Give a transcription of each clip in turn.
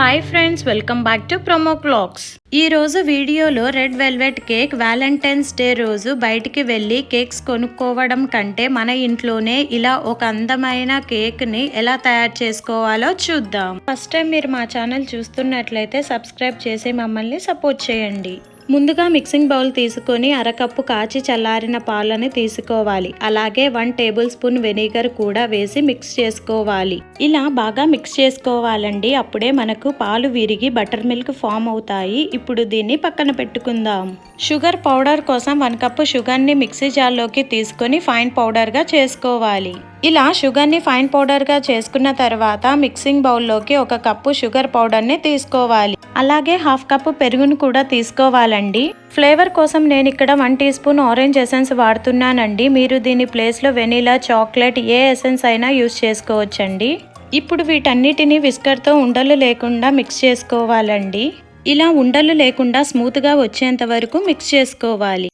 Hi friends, welcome back to Promo Clocks. ఈ రోజు వీడియోలో red velvet cake Valentine's day రోజు బయటికి వెళ్ళి కేక్స్ కొనుక్కోవడం కంటే మన ఇంట్లోనే ఇలా ఒక అందమైన కేక్ ని ఎలా తయారు చేసుకోవాలో చూద్దాం. ఫస్ట్ టైం మీరు మా ఛానల్ చూస్తున్నట్లయితే సబ్స్క్రైబ్ చేసి మమ్మల్ని సపోర్ట్ చేయండి. ముందుగా మిక్సింగ్ బౌల్ తీసుకొని అరకప్పు కాచి చల్లారిన పాలని తీసుకోవాలి. అలాగే 1 టేబుల్ స్పూన్ వెనిగర్ కూడా వేసి మిక్స్ చేసుకోవాలి. ఇలా బాగా మిక్స్ చేసుకోవాలండి. అప్పుడే మనకు పాలు విరిగి బటర్ మిల్క్ ఫామ్ అవుతాయి. ఇప్పుడు దీన్ని పక్కన పెట్టుకుందాం. షుగర్ పౌడర్ కోసం 1 కప్పు షుగర్ ని మిక్సీ జార్లోకి తీసుకొని ఫైన్ పౌడర్ గా చేసుకోవాలి. ఇలా షుగర్ ని ఫైన్ పౌడర్ గా చేసుకున్న తర్వాత మిక్సింగ్ బౌల్లోకి 1 కప్పు షుగర్ పౌడర్ ని తీసుకోవాలి. అలాగే 1/2 కప్పు పెరుగును కూడా తీసుకోవాలండి. ఫ్లేవర్ కోసం నేను ఇక్కడ 1 టీ స్పూన్ ఆరెంజ్ ఎసెన్స్ వాడుతున్నానండి. మీరు దీని ప్లేస్ లో వెనిలా, చాక్లెట్ ఏ ఎసెన్స్ అయినా యూస్ చేసుకోవచ్చండి. ఇప్పుడు వీటన్నిటిని విస్కర్ తో ఉండలు లేకుండా మిక్స్ చేసుకోవాలండి. ఇలా ఉండలు లేకుండా స్మూత్ గా వచ్చేంత వరకు మిక్స్ చేసుకోవాలి.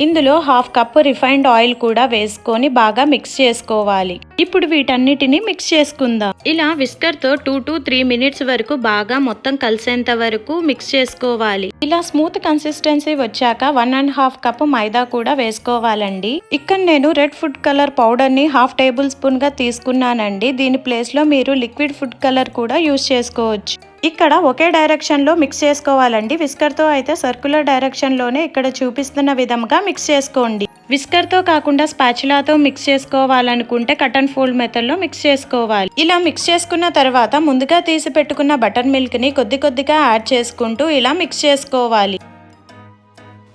ఇందులో 1/2 కప్పు రిఫైన్డ్ ఆయిల్ కూడా వేసుకొని బాగా మిక్స్ చేసుకోవాలి. ఇప్పుడు వీటన్నిటిని మిక్స్ చేసుకుందాం. ఇలా విస్కర్ తో 2 to 3 మినిట్స్ వరకు బాగా మొత్తం కలిసేంత వరకు మిక్స్ చేసుకోవాలి. ఇలా స్మూత్ కన్సిస్టెన్సీ వచ్చాక 1.5 కప్పు మైదా కూడా వేసుకోవాలండి. ఇక్కడ నేను రెడ్ ఫుడ్ కలర్ పౌడర్ ని 1/2 టేబుల్ స్పూన్ గా తీసుకున్నానండి. దీని ప్లేస్ లో మీరు లిక్విడ్ ఫుడ్ కలర్ కూడా యూస్ చేసుకోవచ్చు. ఇక్కడ ఒకే డైరెక్షన్ లో మిక్స్ చేసుకోవాలండి. విస్కర్ తో అయితే సర్క్యులర్ డైరెక్షన్ లోనే ఇక్కడ చూపిస్తున్న విధంగా మిక్స్ చేసుకోండి. విస్కర్ తో కాకుండా స్పాచులాతో మిక్స్ చేసుకోవాలనుకుంటే కట్ అండ్ ఫోల్డ్ మెథడ్ లో మిక్స్ చేసుకోవాలి. ఇలా మిక్స్ చేసుకున్న తర్వాత ముందుగా తీసి పెట్టుకున్న బటర్ మిల్క్ ని కొద్ది కొద్దిగా యాడ్ చేసుకుంటూ ఇలా మిక్స్ చేసుకోవాలి.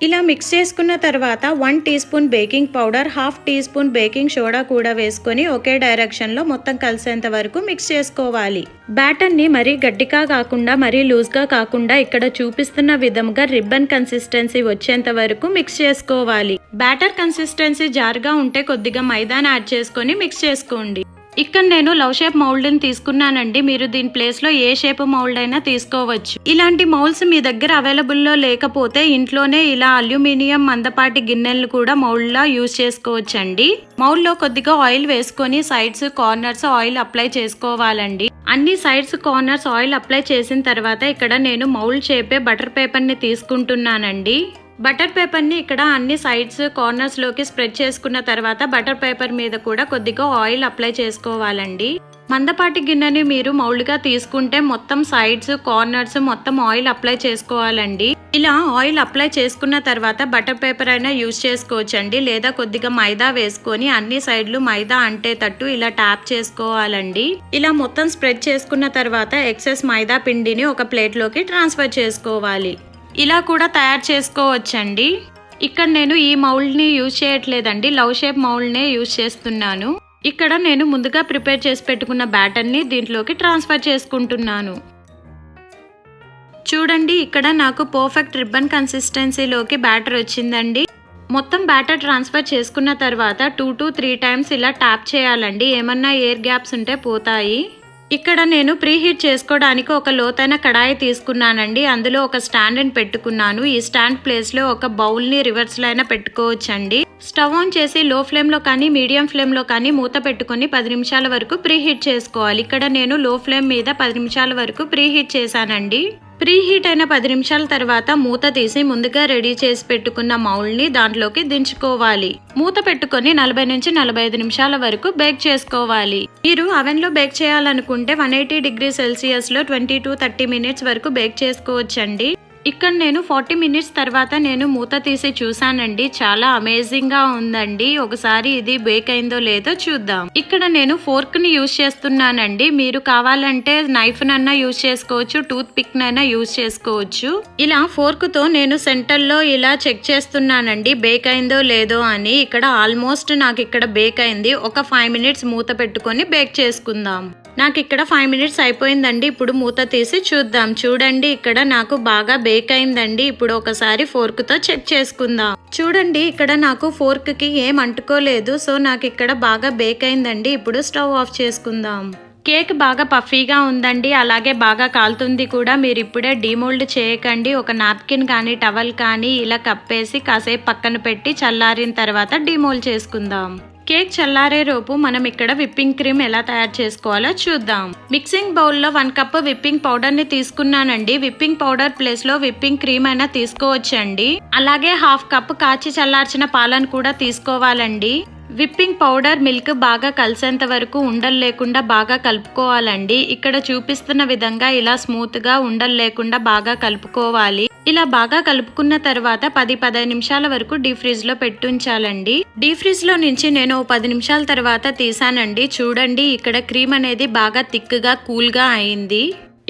ఇలా మిక్స్ చేసుకున్న తర్వాత 1 teaspoon baking powder, 1/2 teaspoon baking soda కూడా వేసుకొని ఒకే డైరెక్షన్ లో మొత్తం కలిసేంత వరకు మిక్స్ చేసుకోవాలి. బ్యాటర్ ని మరీ గట్టిగా కాకుండా మరీ లూజ్ గా కాకుండా ఇక్కడ చూపిస్తున్న విధంగా రిబ్బన్ కన్సిస్టెన్సీ వచ్చేంత వరకు మిక్స్ చేసుకోవాలి. బ్యాటర్ కన్సిస్టెన్సీ జారుగా ఉంటే కొద్దిగా మైదాని యాడ్ చేసుకొని మిక్స్ చేసుకోండి. ఇక్కడ నేను లవ్ షేప్ మౌల్డ్ ని తీసుకున్నానండి. మీరు దీని ప్లేస్ లో ఏ షేప్ మౌల్డ్ అయినా తీసుకోవచ్చు. ఇలాంటి మౌల్డ్స్ మీ దగ్గర అవైలబుల్ లో లేకపోతే ఇంట్లోనే ఇలా అల్యూమినియం మందపాటి గిన్నెలను కూడా మౌల్డ్ లా యూజ్ చేసుకోవచ్చండి. మౌల్డ్ లో కొద్దిగా ఆయిల్ వేసుకొని సైడ్స్, కార్నర్స్ ఆయిల్ అప్లై చేసుకోవాలండి. అన్ని సైడ్స్, కార్నర్స్ ఆయిల్ అప్లై చేసిన తర్వాత ఇక్కడ నేను మౌల్డ్ షేపే బటర్ పేపర్ ని తీసుకుంటున్నానండి. బటర్ పేపర్ ని ఇక్కడ అన్ని సైడ్స్, కార్నర్స్ లోకి స్ప్రెడ్ చేసుకున్న తర్వాత బటర్ పేపర్ మీద కూడా కొద్దిగా ఆయిల్ అప్లై చేసుకోవాలండి. మందపాటి గిన్నెని మీరు మౌల్డ్ గా తీసుకుంటే మొత్తం సైడ్స్, కార్నర్స్ మొత్తం ఆయిల్ అప్లై చేసుకోవాలండి. ఇలా ఆయిల్ అప్లై చేసుకున్న తర్వాత బటర్ పేపర్ అయినా యూజ్ చేసుకోవచ్చండి. లేదా కొద్దిగా మైదా వేసుకొని అన్ని సైడ్లు మైదా అంటేటట్టు ఇలా ట్యాప్ చేసుకోవాలండి. ఇలా మొత్తం స్ప్రెడ్ చేసుకున్న తర్వాత ఎక్సెస్ మైదా పిండిని ఒక ప్లేట్ లోకి ట్రాన్స్ఫర్ చేసుకోవాలి. ఇలా కూడా తయారు చేసుకోవచ్చండి. ఇక్కడ నేను ఈ మౌల్డ్ ని యూజ్ చేయట్లేదండి, లవ్ షేప్ మౌల్డ్ నే యూజ్ చేస్తున్నాను. ఇక్కడ నేను ముందుగా ప్రిపేర్ చేసి పెట్టుకున్న బ్యాటర్ ని దీంట్లోకి ట్రాన్స్ఫర్ చేసుకుంటున్నాను. చూడండి, ఇక్కడ నాకు పర్ఫెక్ట్ రిబ్బన్ కన్సిస్టెన్సీలోకి బ్యాటర్ వచ్చిందండి. మొత్తం బ్యాటర్ ట్రాన్స్ఫర్ చేసుకున్న తర్వాత 2 to 3 టైమ్స్ ఇలా ట్యాప్ చేయాలండి. ఏమన్నా ఎయిర్ గ్యాప్స్ ఉంటే పోతాయి. ఇక్కడ నేను ప్రీహీట్ చేసుకోవడానికి ఒక లోతైన కడాయి తీసుకున్నానండి. అందులో ఒక స్టాండ్ ని పెట్టుకున్నాను. ఈ స్టాండ్ ప్లేస్ లో ఒక బౌల్ ని రివర్స్ లో అయినా పెట్టుకోవచ్చండి. స్టవ్ ఆన్ చేసి లో ఫ్లేమ్ లో కానీ మీడియం ఫ్లేమ్ లో కానీ మూత పెట్టుకుని 10 నిమిషాల వరకు ప్రీహీట్ చేసుకోవాలి. ఇక్కడ నేను లో ఫ్లేమ్ మీద 10 నిమిషాల వరకు ప్రీహీట్ చేశానండి. ప్రీహీట్ అయిన 10 నిమిషాల తర్వాత మూత తీసి ముందుగా రెడీ చేసి పెట్టుకున్న మౌల్డ్ ని దాంట్లోకి దించుకోవాలి. మూత పెట్టుకొని 40 నుంచి 45 నిమిషాల వరకు బేక్ చేసుకోవాలి. మీరు అవెన్ లో బేక్ చేయాలనుకుంటే 180 డిగ్రీ సెల్సియస్ లో 20 to 30 మినిట్స్ వరకు బేక్ చేసుకోవచ్చండి. ఇక్కడ నేను 40 మినిట్స్ తర్వాత నేను మూత తీసి చూసానండి. చాలా అమేజింగ్ గా ఉందండి. ఒకసారి ఇది బేక్ అయిందో లేదో చూద్దాం. ఇక్కడ నేను ఫోర్క్ ని యూజ్ చేస్తున్నానండి. మీరు కావాలంటే నైఫ్ నన్నా యూజ్ చేసుకోవచ్చు, టూత్ పిక్ నైనా యూజ్ చేసుకోవచ్చు. ఇలా ఫోర్క్ తో నేను సెంటర్ లో ఇలా చెక్ చేస్తున్నానండి బేక్ అయిందో లేదో అని. ఇక్కడ ఆల్మోస్ట్ నాకు ఇక్కడ బేక్ అయింది. ఒక 5 మినిట్స్ మూత పెట్టుకొని బేక్ చేసుకుందాం. నాకు ఇక్కడ 5 మినిట్స్ అయిపోయిందండి. ఇప్పుడు మూత తీసి చూద్దాం. చూడండి, ఇక్కడ నాకు బాగా బేక్ అయిందండి. ఇప్పుడు ఒకసారి ఫోర్క్ తో చెక్ చేసుకుందాం. చూడండి, ఇక్కడ నాకు ఫోర్క్ కి ఏం అంటుకోలేదు. సో నాకు ఇక్కడ బాగా బేక్ అయిందండి. ఇప్పుడు స్టవ్ ఆఫ్ చేసుకుందాం. కేక్ బాగా పఫీగా ఉందండి. అలాగే బాగా కాలుతుంది కూడా. మీరు ఇప్పుడే డీమోల్డ్ చేయకండి. ఒక నాప్కిన్ కానీ టవల్ కానీ ఇలా కప్పేసి కాసేపు పక్కన పెట్టి చల్లారిన తర్వాత డీమోల్డ్ చేసుకుందాం. కేక్ చల్లారే లోపు మనం ఇక్కడ విప్పింగ్ క్రీమ్ ఎలా తయారు చేసుకోవాలో చూద్దాం. మిక్సింగ్ బౌల్లో 1 కప్ విప్పింగ్ పౌడర్ ని తీసుకున్నానండి. విప్పింగ్ పౌడర్ ప్లేస్ లో విప్పింగ్ క్రీమ్ అయినా తీసుకోవచ్చండి. అలాగే 1/2 కప్ కాచి చల్లార్చిన పాలను కూడా తీసుకోవాలండి. విప్పింగ్ పౌడర్ మిల్క్ బాగా కలిసేంత వరకు ఉండలు లేకుండా బాగా కలుపుకోవాలండి. ఇక్కడ చూపిస్తున్న విధంగా ఇలా స్మూత్ గా ఉండలు లేకుండా బాగా కలుపుకోవాలి. ఇలా బాగా కలుపుకున్న తర్వాత 10-15 నిమిషాల వరకు డీప్ ఫ్రిడ్జ్ లో పెట్టుంచాలండి. డీప్ ఫ్రిడ్జ్ లో నుంచి నేను 10 నిమిషాల తర్వాత తీసానండి. చూడండి ఇక్కడ క్రీమ్ అనేది బాగా థిక్గా కూల్గా అయింది.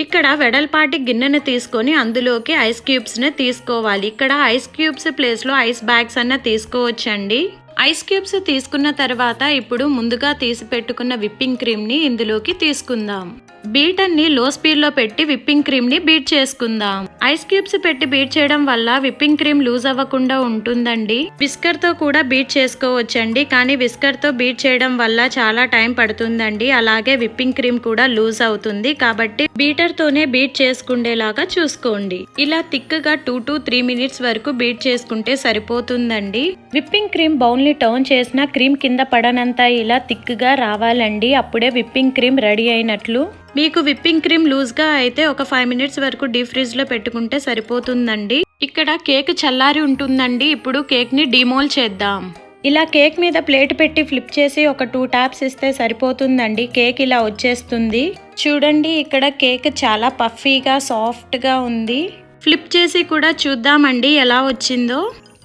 ఇక్కడ వెడల్పాటి గిన్నెను తీసుకొని అందులోకి ఐస్ క్యూబ్స్ ని తీసుకోవాలి. ఇక్కడ ఐస్ క్యూబ్స్ ప్లేస్ లో ఐస్ బ్యాగ్స్ అన్న తీసుకోవచ్చండి. ఐస్ క్యూబ్స్ తీసుకున్న తర్వాత ఇప్పుడు ముందుగా తీసి పెట్టుకున్న విప్పింగ్ క్రీమ్ ని ఇందులోకి తీసుకుందాం. బీటర్ ని లో స్పీడ్ లో పెట్టి విప్పింగ్ క్రీమ్ ని బీట్ చేసుకుందాం. ఐస్ క్యూబ్స్ పెట్టి బీట్ చేయడం వల్ల విప్పింగ్ క్రీమ్ లూజ్ అవ్వకుండా ఉంటుందండి. విస్కర్ తో కూడా బీట్ చేసుకోవచ్చండి, కానీ విస్కర్ తో బీట్ చేయడం వల్ల చాలా టైం పడుతుందండి. అలాగే విప్పింగ్ క్రీమ్ కూడా లూజ్ అవుతుంది. కాబట్టి బీటర్ తోనే బీట్ చేసుకునేలాగా చూసుకోండి. ఇలా థిక్గా 2 to 3 మినిట్స్ వరకు బీట్ చేసుకుంటే సరిపోతుందండి. విప్పింగ్ క్రీమ్ బౌల్ ని టర్న్ చేసిన క్రీమ్ కింద పడనంత ఇలా థిక్గా రావాలండి. అప్పుడే విప్పింగ్ క్రీమ్ రెడీ అయినట్లు. మీకు విప్పింగ్ క్రీమ్ లూజ్ గా అయితే ఒక 5 మినిట్స్ వరకు డీప్ ఫ్రిడ్జ్ లో పెట్టుకుంటే సరిపోతుందండి. ఇక్కడ కేక్ చల్లారి ఉంటుందండి. ఇప్పుడు కేక్ ని డిమోల్ చేద్దాం. ఇలా కేక్ మీద ప్లేట్ పెట్టి ఫ్లిప్ చేసి ఒక 2 ట్యాప్స్ ఇస్తే సరిపోతుందండి. కేక్ ఇలా వచ్చేస్తుంది. చూడండి ఇక్కడ కేక్ చాలా పఫీగా సాఫ్ట్ గా ఉంది. ఫ్లిప్ చేసి కూడా చూద్దామండి ఎలా వచ్చిందో.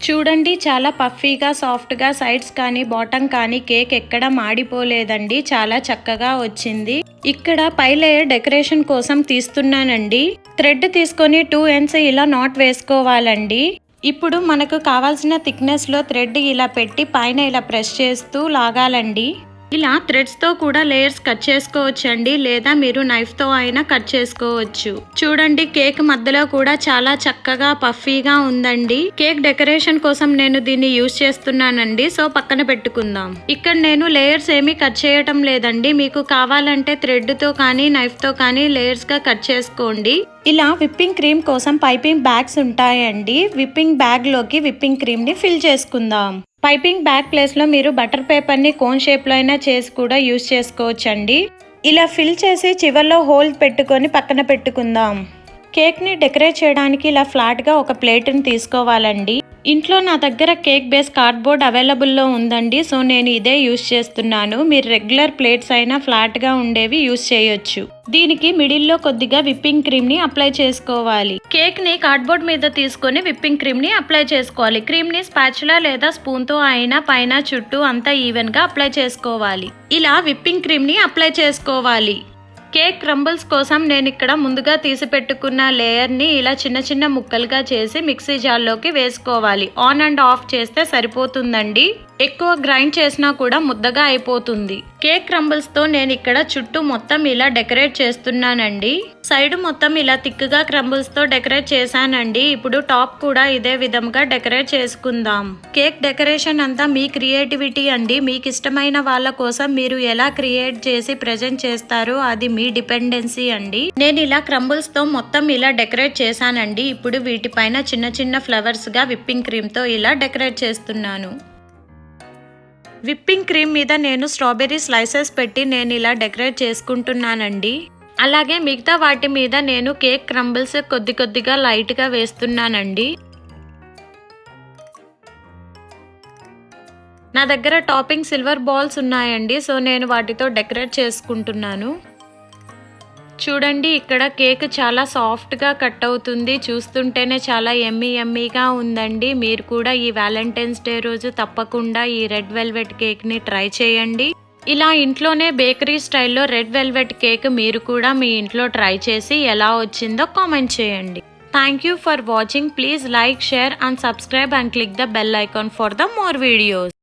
చూడండి చాలా పఫీగా సాఫ్ట్ గా సైడ్స్ కానీ బాటమ్ కానీ కేక్ ఎక్కడ మాడిపోలేదండి. చాలా చక్కగా వచ్చింది. ఇక్కడ పై లేయర్ డెకరేషన్ కోసం తీస్తున్నానండి. థ్రెడ్ తీసుకొని 2 ends ఇలా నాట్ వేసుకోవాలండి. ఇప్పుడు మనకు కావాల్సిన థిక్నెస్ లో థ్రెడ్ ఇలా పెట్టి పైన ఇలా ప్రెస్ చేస్తూ లాగాలండి. ఇలా థ్రెడ్స్ తో కూడా లేయర్స్ కట్ చేసుకోవచ్చండి, లేదా మీరు నైఫ్ తో అయినా కట్ చేసుకోవచ్చు. చూడండి కేక్ మధ్యలో కూడా చాలా చక్కగా పఫీగా ఉందండి. కేక్ డెకరేషన్ కోసం నేను దీన్ని యూజ్ చేస్తున్నానండి. సో పక్కన పెట్టుకుందాం. ఇక్కడ నేను లేయర్స్ ఏమీ కట్ చేయటం లేదండి. మీకు కావాలంటే థ్రెడ్ తో కానీ నైఫ్ తో కానీ లేయర్స్ గా కట్ చేసుకోండి. ఇలా విప్పింగ్ క్రీమ్ కోసం పైపింగ్ బ్యాగ్స్ ఉంటాయండి. విప్పింగ్ బ్యాగ్ లోకి విప్పింగ్ క్రీమ్ ని ఫిల్ చేసుకుందాం. పైపింగ్ బ్యాగ్ ప్లేస్ లో మీరు బటర్ పేపర్ ని కోన్ షేప్ లో అయినా చేసి కూడా యూజ్ చేసుకోవచ్చండి. ఇలా ఫిల్ చేసి చివర్లో హోల్ పెట్టుకొని పక్కన పెట్టుకుందాం. కేక్ ని డెకరేట్ చేయడానికి ఇలా ఫ్లాట్ గా ఒక ప్లేట్ ని తీసుకోవాలండి. ఇంట్లో నా దగ్గర కేక్ బేస్ కార్డ్బోర్డ్ అవైలబుల్లో ఉందండి. సో నేను ఇదే యూజ్ చేస్తున్నాను. మీరు రెగ్యులర్ ప్లేట్స్ అయినా ఫ్లాట్ గా ఉండేవి యూజ్ చేయొచ్చు. దీనికి మిడిల్ లో కొద్దిగా విప్పింగ్ క్రీమ్ ని అప్లై చేసుకోవాలి. కేక్ ని కార్డ్బోర్డ్ మీద తీసుకొని విప్పింగ్ క్రీమ్ ని అప్లై చేసుకోవాలి. క్రీమ్ ని స్పాచులా లేదా స్పూన్ తో అయినా పైన చుట్టూ అంతా ఈవెన్ గా అప్లై చేసుకోవాలి. ఇలా విప్పింగ్ క్రీమ్ ని అప్లై చేసుకోవాలి. కేక్ క్రంబుల్స్ కోసం నేను ఇక్కడ ముందుగా తీసి పెట్టుకున్న లేయర్ ని ఇలా చిన్న చిన్న ముక్కలుగా చేసి మిక్సీ జార్లోకి వేసుకోవాలి. ఆన్ అండ్ ఆఫ్ చేస్తే సరిపోతుందండి. ఎక్కువ గ్రైండ్ చేసినా కూడా ముద్దగా అయిపోతుంది. కేక్ క్రంబుల్స్ తో నేను ఇక్కడ చుట్టూ మొత్తం ఇలా డెకరేట్ చేస్తున్నానండి. సైడ్ మొత్తం ఇలా థిక్గా క్రంబుల్స్ తో డెకరేట్ చేశానండి. ఇప్పుడు టాప్ కూడా ఇదే విధంగా డెకరేట్ చేసుకుందాం. కేక్ డెకరేషన్ అంతా మీ క్రియేటివిటీ అండి. మీకు ఇష్టమైన వాళ్ళ కోసం మీరు ఎలా క్రియేట్ చేసి ప్రెజెంట్ చేస్తారో అది మీ డిపెండెన్సీ అండి. నేను ఇలా క్రంబుల్స్ తో మొత్తం ఇలా డెకరేట్ చేశానండి. ఇప్పుడు వీటిపైన చిన్న చిన్న ఫ్లవర్స్ గా విప్పింగ్ క్రీమ్ తో ఇలా డెకరేట్ చేస్తున్నాను. విప్పింగ్ క్రీమ్ మీద నేను స్ట్రాబెర్రీ స్లైసెస్ పెట్టి నేను ఇలా డెకరేట్ చేసుకుంటున్నానండి. అలాగే మిగతా వాటి మీద నేను కేక్ క్రంబుల్స్ కొద్ది కొద్దిగా లైట్ గా వేస్తున్నానండి. నా దగ్గర టాపింగ్ సిల్వర్ బాల్స్ ఉన్నాయండి. సో నేను వాటితో డెకరేట్ చేసుకుంటున్నాను. చూడండి ఇక్కడ కేక్ చాలా సాఫ్ట్ గా కట్ అవుతుంది. చూస్తుంటేనే చాలా యమ్మీగా ఉందండి. మీరు కూడా ఈ వ్యాలంటైన్స్ డే రోజు తప్పకుండా ఈ రెడ్ వెల్వెట్ కేక్ ని ట్రై చేయండి. ఇలా ఇంట్లోనే బేకరీ స్టైల్లో రెడ్ వెల్వెట్ కేక్ మీరు కూడా మీ ఇంట్లో ట్రై చేసి ఎలా వచ్చిందో కామెంట్ చేయండి. Thank you for watching. Please like, share and subscribe and click the bell icon for the more videos.